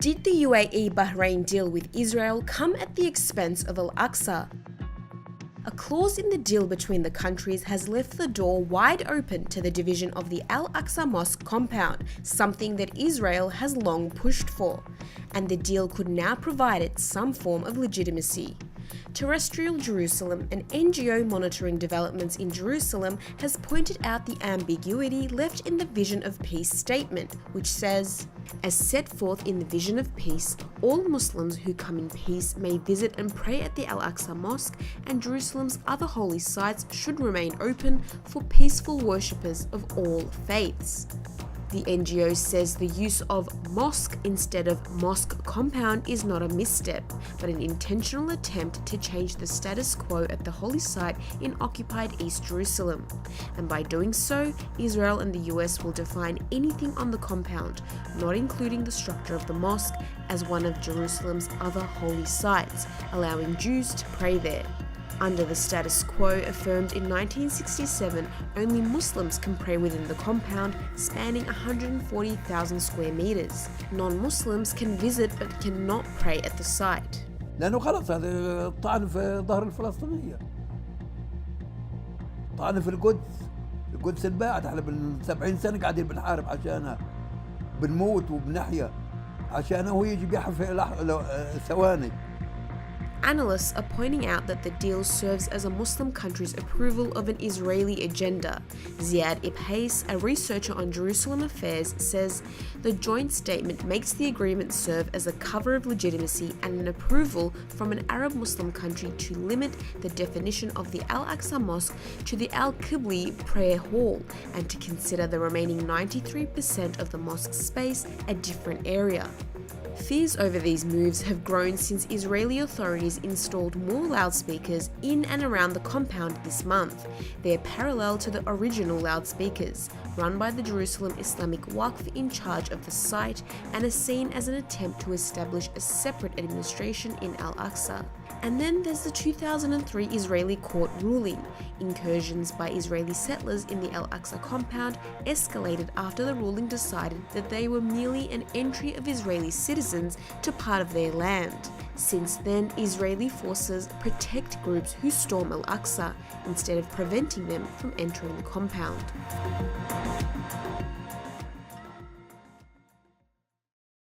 Did the UAE-Bahrain deal with Israel come at the expense of Al-Aqsa? A clause in the deal between the countries has left the door wide open to the division of the Al-Aqsa Mosque compound, something that Israel has long pushed for, and the deal could now provide it some form of legitimacy. Terrestrial Jerusalem, an NGO monitoring developments in Jerusalem, has pointed out the ambiguity left in the Vision of Peace statement, which says, "As set forth in the Vision of Peace, all Muslims who come in peace may visit and pray at the Al-Aqsa Mosque, and Jerusalem's other holy sites should remain open for peaceful worshippers of all faiths." The NGO says the use of mosque instead of mosque compound is not a misstep, but an intentional attempt to change the status quo at the holy site in occupied East Jerusalem. And by doing so, Israel and the US will define anything on the compound, not including the structure of the mosque, as one of Jerusalem's other holy sites, allowing Jews to pray there. Under the status quo affirmed in 1967, only Muslims can pray within the compound, spanning 140,000 square meters. Non-Muslims can visit but cannot pray at the site. لأنه خلص هذا طعن في ظهر الفلسطينية. طعن في القدس انباعت، احنا بال70 سنة قاعدين بنحارب عشانها، بنموت وبنحيا عشانها، وهو يجي بيحف ثواني. Analysts are pointing out that the deal serves as a Muslim country's approval of an Israeli agenda. Ziad Ibhais, a researcher on Jerusalem affairs, says the joint statement makes the agreement serve as a cover of legitimacy and an approval from an Arab Muslim country to limit the definition of the Al-Aqsa Mosque to the Al-Qibli prayer hall and to consider the remaining 93% of the mosque's space a different area. Fears over these moves have grown since Israeli authorities installed more loudspeakers in and around the compound this month. They are parallel to the original loudspeakers, run by the Jerusalem Islamic Waqf in charge of the site, and are seen as an attempt to establish a separate administration in Al-Aqsa. And then there's the 2003 Israeli court ruling. Incursions by Israeli settlers in the Al-Aqsa compound escalated after the ruling decided that they were merely an entry of Israeli citizens to part of their land. Since then, Israeli forces protect groups who storm Al-Aqsa instead of preventing them from entering the compound.